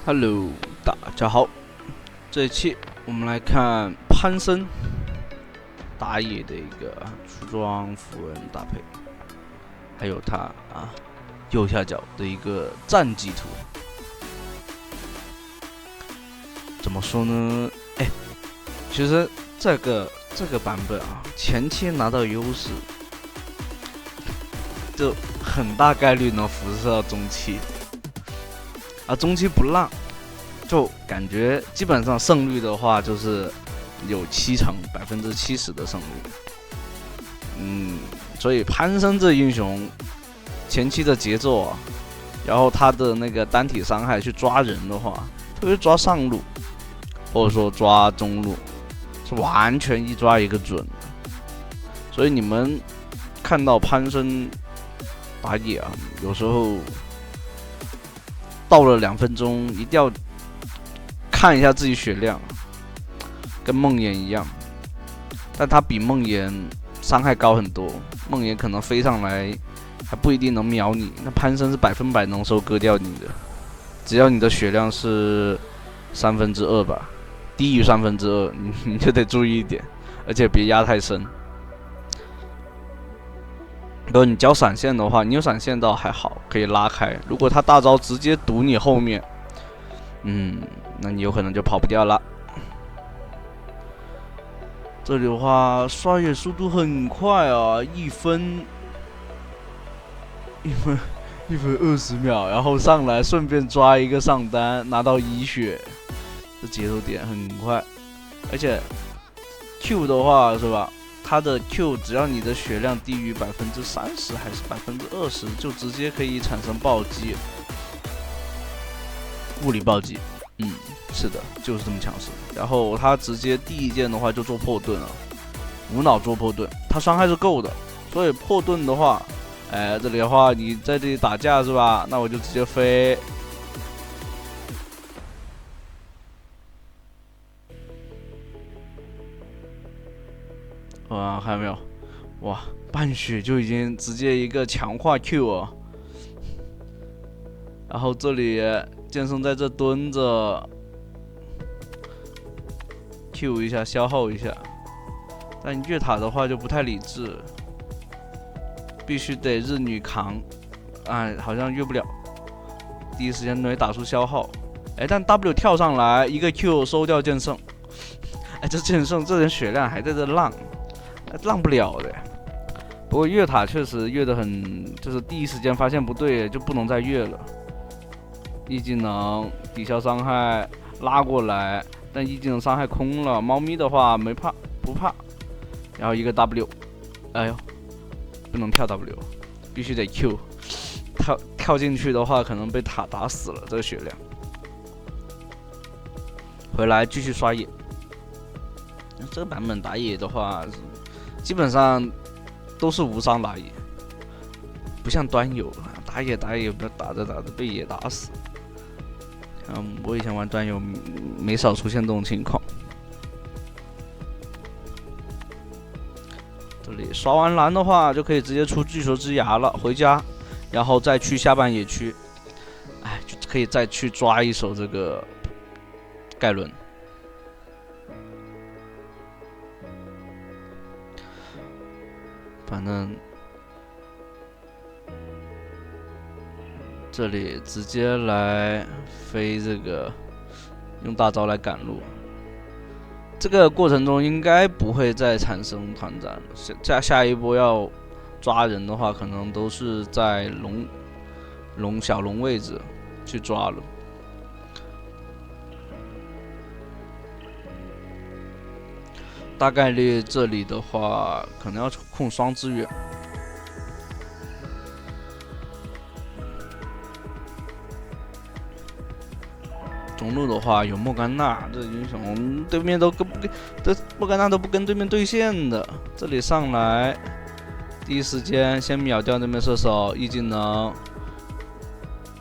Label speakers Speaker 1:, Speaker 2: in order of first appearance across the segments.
Speaker 1: Hello，大家好。这一期我们来看潘森打野的一个出装符文搭配，还有他右下角的一个战绩图。怎么说呢？其实这个版本前期拿到优势，就很大概率能辐射到中期。中期不让，就感觉基本上胜率的话就是有70%的胜率。所以潘森这英雄前期的节奏然后他的那个单体伤害去抓人的话，特别抓上路或者说抓中路，是完全一抓一个准的。所以你们看到潘森打野有时候到了2分钟，一定要看一下自己血量，跟梦魇一样，但他比梦魇伤害高很多。梦魇可能飞上来还不一定能秒你，那潘森是100%能收割掉你的，只要你的血量是2/3吧，低于2/3，你就得注意一点，而且别压太深。如果你交闪现的话，你有闪现倒还好，可以拉开。如果他大招直接堵你后面，那你有可能就跑不掉了。这里的话，刷野速度很快1分20秒，然后上来顺便抓一个上单，拿到1血，这节奏点很快。而且 Q 的话是吧？它的 Q 只要你的血量低于30%还是20%，就直接可以产生暴击，物理暴击。是的，就是这么强势。然后他直接第一件的话就做破盾无脑做破盾，他伤害是够的，所以破盾的话，这里的话你在这里打架是吧？那我就直接飞。看到没有？哇，半血就已经直接一个强化 Q 然后这里剑圣在这蹲着 Q 一下，消耗一下。但越塔的话就不太理智，必须得日女扛，好像越不了。第一时间内打出消耗，但 W 跳上来一个 Q 收掉剑圣，这剑圣这人血量还在这浪不了的。不过越塔确实越得很，就是第一时间发现不对就不能再越了。一技能抵消伤害拉过来，但一技能伤害空了。猫咪的话不怕，然后一个 W， 不能跳 W， 必须得 Q， 跳进去的话可能被塔打死了，这个血量。回来继续刷野。这个版本打野的话，基本上都是无伤打野，不像端游打野打着被野打死。我以前玩端游没少出现这种情况。这里刷完蓝的话，就可以直接出巨蛇之牙了，回家，然后再去下半野区，就可以再去抓一手这个盖伦。反正这里直接来飞这个，用大招来赶路。这个过程中应该不会再产生团战了。下一波要抓人的话，可能都是在小龙位置去抓了。大概率这里的话，可能要控双支援。中路的话有莫甘娜这英雄，对面莫甘娜都不跟对面对线的。这里上来，第一时间先秒掉那边射手，一技能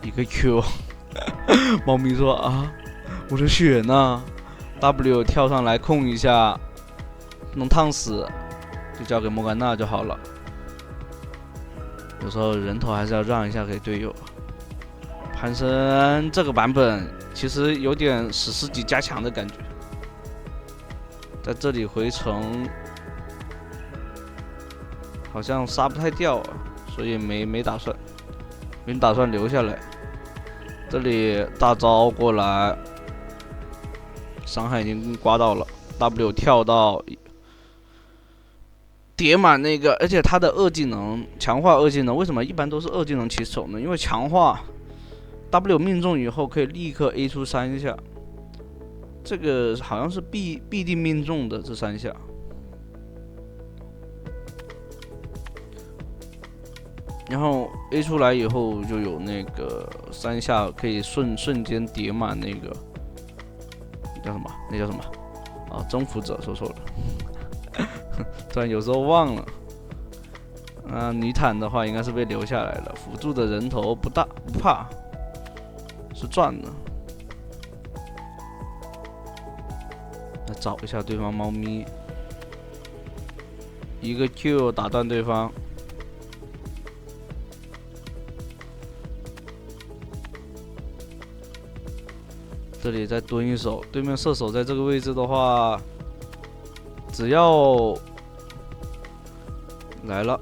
Speaker 1: 一个 Q， 猫咪说我的血呢 ？W 跳上来控一下。能烫死就交给莫甘娜就好了。有时候人头还是要让一下给队友。潘森这个版本其其实有点史诗级加强的感觉。在这里回城好像杀不太掉啊，所以没打算留下来。这里大招过来，伤害已经刮到了 ，W 跳到叠满那个，而且他的二技能强化二技能，为什么一般都是二技能起手呢？因为强化 W 命中以后可以立刻 A 出3下，这个好像是必定命中的这3下。然后 A 出来以后就有那个3下可以瞬间叠满那个叫什么？那叫什么？啊，征服者说错了，突然有时候忘了。女坦的话应该是被留下来了，辅助的人头不怕，是赚的。那找一下对方猫咪，一个 Q 打断对方。这里再蹲一手，对面射手在这个位置的话，只要来了，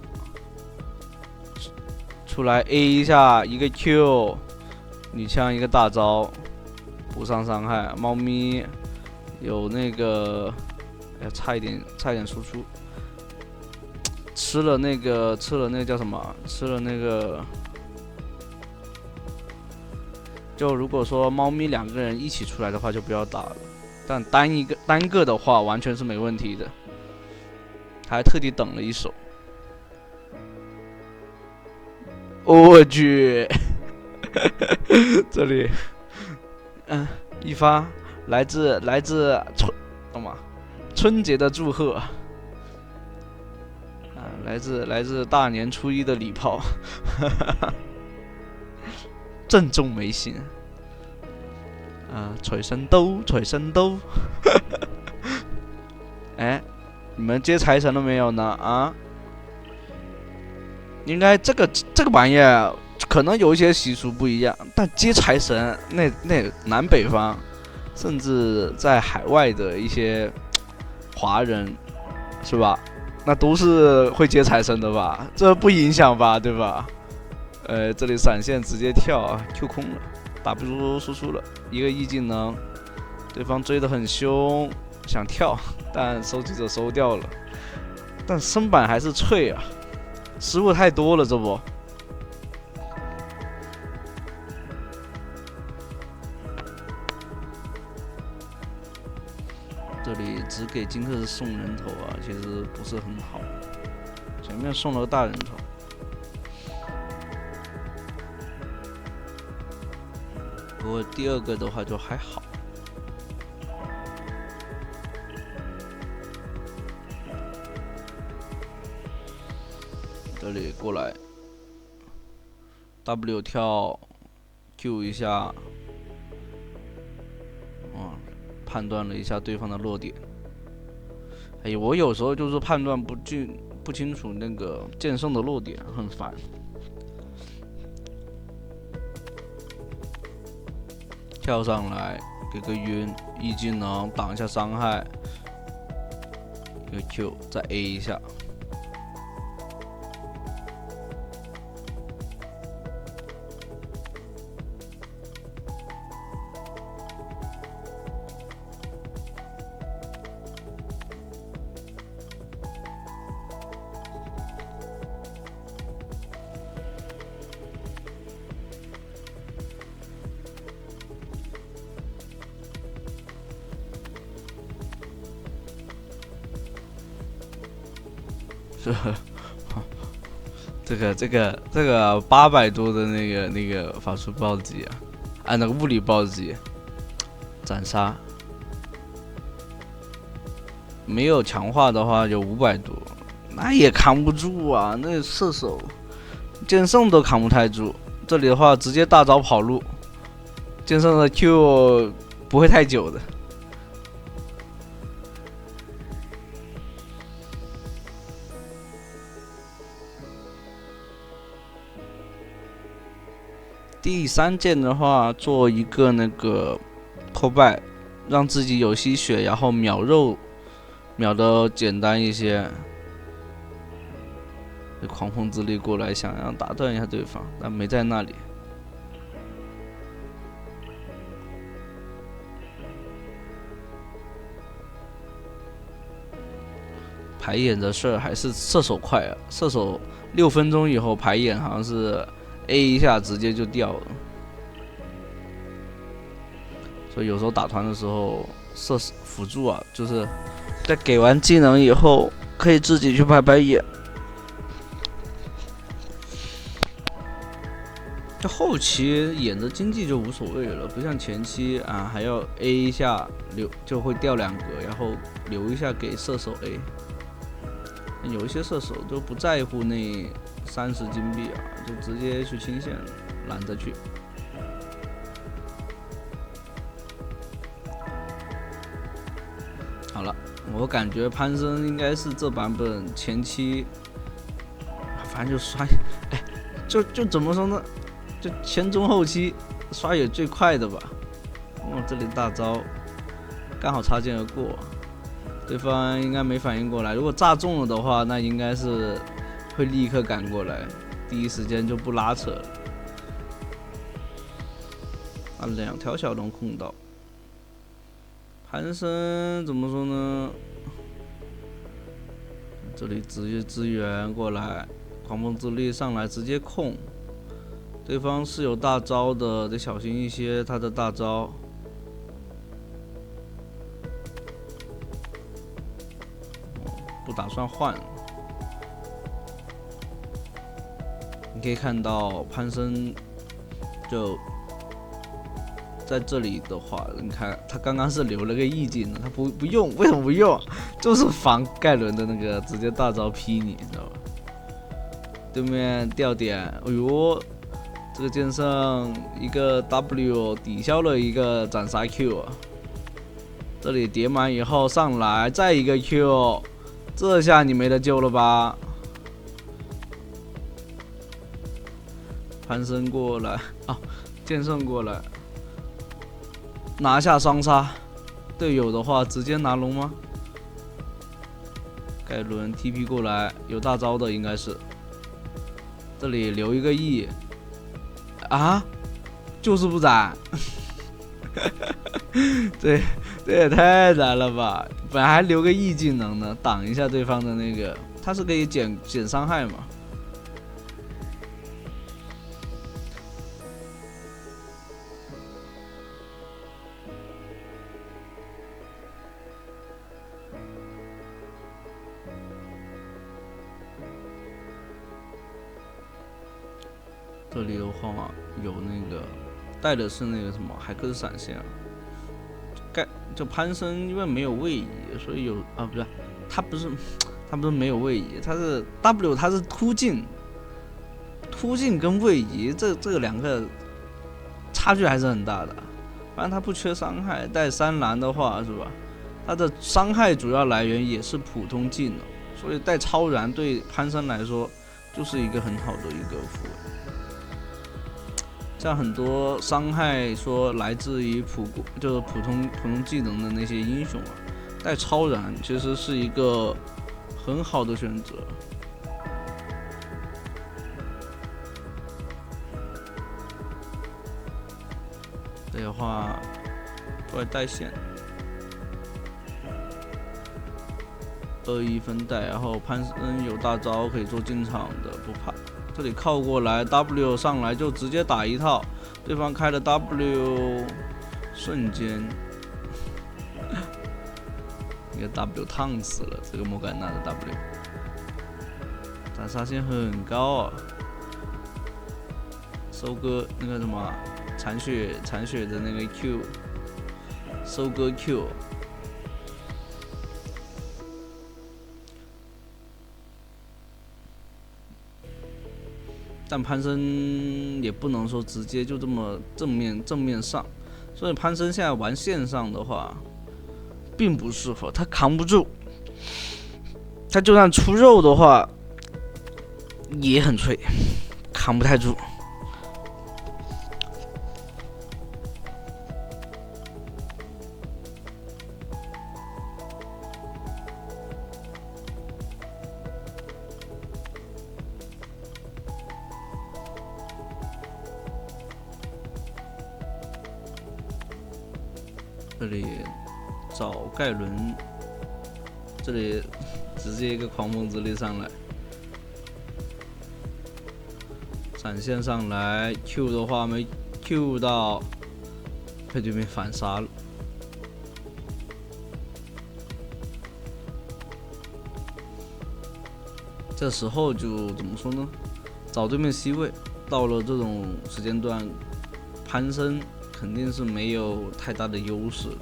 Speaker 1: 出来 A 一下，一个 Q， 女枪一个大招，补上伤害。猫咪有那个，差一点输出，吃了那个叫什么？吃了那个。就如果说猫咪2个人一起出来的话，就不要打了。但单个的话，完全是没问题的。还特地等了一手。我去，这里，一发来自春节的祝贺啊，来自大年初一的礼炮。正中眉心，财神到，你们接财神了没有呢？应该这个玩意儿可能有一些习俗不一样，但接财神那南北方，甚至在海外的一些华人，是吧？那都是会接财神的吧？这不影响吧，对吧？这里闪现直接跳啊 ，Q 空了，打不出输出了，一个 E 技能，对方追得很凶，想跳，但收集者收掉了，但身板还是脆啊，失误太多了，这不。这里只给金克斯送人头啊，其实不是很好，前面送了个大人头。不过第2个的话就还好。这里过来 ，W 跳 Q 一下，判断了一下对方的落点。我有时候就是判断不清楚那个剑圣的落点，很烦。跳上来，给个晕，E技能挡一下伤害，一个 Q， 再 A 一下。是，这个800多的那个法术暴击啊，那个物理暴击，斩杀，没有强化的话有500多，那也扛不住啊，那射手剑圣都扛不太住。这里的话直接大招跑路，剑圣的 Q 不会太久的。第3件的话，做一个那个扣败，让自己有吸血，然后秒肉秒的简单一些。狂风之力过来想要打断一下对方，但没在那里。排演的事儿还是射手快啊！射手6分钟以后排演好像是 A 一下直接就掉了，所以有时候打团的时候射辅助啊，就是在给完技能以后可以自己去排演。这后期演的经济就无所谓了，不像前期啊还要 A 一下留就会掉2格，然后留一下给射手 A。有一些射手都不在乎那30金币啊，就直接去清线，懒得去。好了，我感觉潘森应该是这版本前期，反正就刷，就怎么说呢？就前中后期刷野最快的吧。这里大招刚好擦肩而过，对方应该没反应过来。如果炸中了的话，那应该是会立刻赶过来，第一时间就不拉扯了。2条小龙控到，潘森怎么说呢？这里直接支援过来，狂风之力上来直接控。对方是有大招的，得小心一些他的大招。不打算换。你可以看到潘森就在这里的话，你看他刚刚是留了个意境的，他不用，为什么不用？就是防盖伦的那个直接大招劈你，知道吧？对面掉点，哎呦！这个剑圣一个 W 抵消了一个斩杀 Q 啊！这里叠满以后上来再一个 Q， 这下你没得救了吧？潘森过来啊，剑圣过来，拿下双杀。队友的话直接拿龙吗？盖伦 TP 过来，有大招的应该是。这里留一个 E。啊，就是不斩，这也太难了吧！本来还留个 E 技能呢，挡一下对方的那个，他是可以减伤害嘛？这里的话有那个带的是那个什么海克斯闪现啊，就潘森因为没有位移，所以有啊不是他不是没有位移，他是 W 他是突进跟位移这个两个差距还是很大的，反正他不缺伤害，带3蓝的话是吧？他的伤害主要来源也是普通技能，所以带超燃对潘森来说就是一个很好的一个符。像很多伤害说来自于就是普通技能的那些英雄啊，带超燃其实是一个很好的选择。这的话过来带线，2-1分带，然后潘森有大招可以做进场的，不怕。这里靠过来 ，W 上来就直接打一套，对方开了 W， 瞬间一个 W 烫死了这个莫甘娜的 W， 斩杀线很高啊！收割那个什么残血的那个 Q， 收割 Q。但潘森也不能说直接就这么正面上，所以潘森现在玩线上的话，并不适合，他扛不住，他就算出肉的话，也很脆，扛不太住。这里找盖伦，这里直接一个狂风之力上来，闪现上来 Q 的话没 Q 到，被对面反杀了。这时候就怎么说呢？找对面 C 位，到了这种时间段，攀升肯定是没有太大的优势的。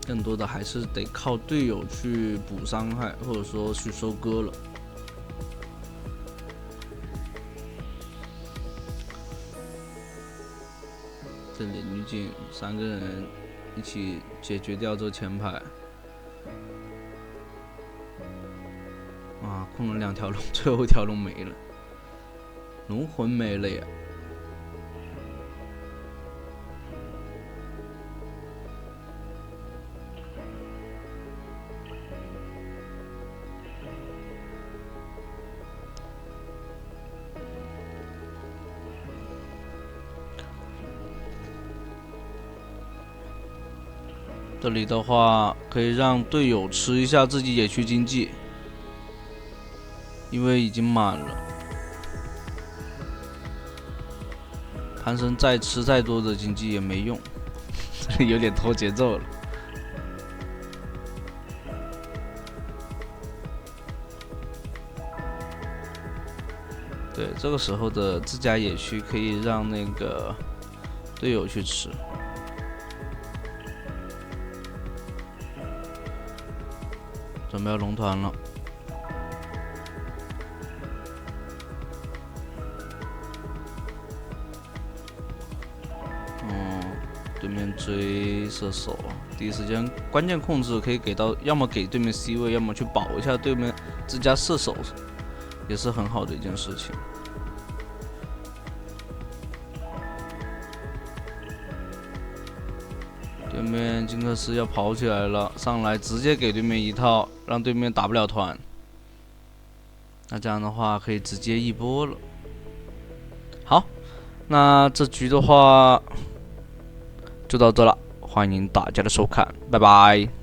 Speaker 1: 更多的还是得靠队友去补伤害，或者说去收割了。这里女警3个人一起解决掉这前排。啊，控了2条龙，最后一条龙没了，龙魂没了呀。这里的话可以让队友吃一下自己野区经济，因为已经满了，潘森再吃再多的经济也没用，这里有点拖节奏了。对，这个时候的自家野区可以让那个队友去吃。准备要龙团了，对面追射手，第一时间关键控制可以给到，要么给对面 C 位，要么去保一下对面自家射手，也是很好的一件事情。对面金克斯要跑起来了，上来直接给对面一套，让对面打不了团。那这样的话可以直接一波了。好，那这局的话就到这了，欢迎大家的收看，拜拜。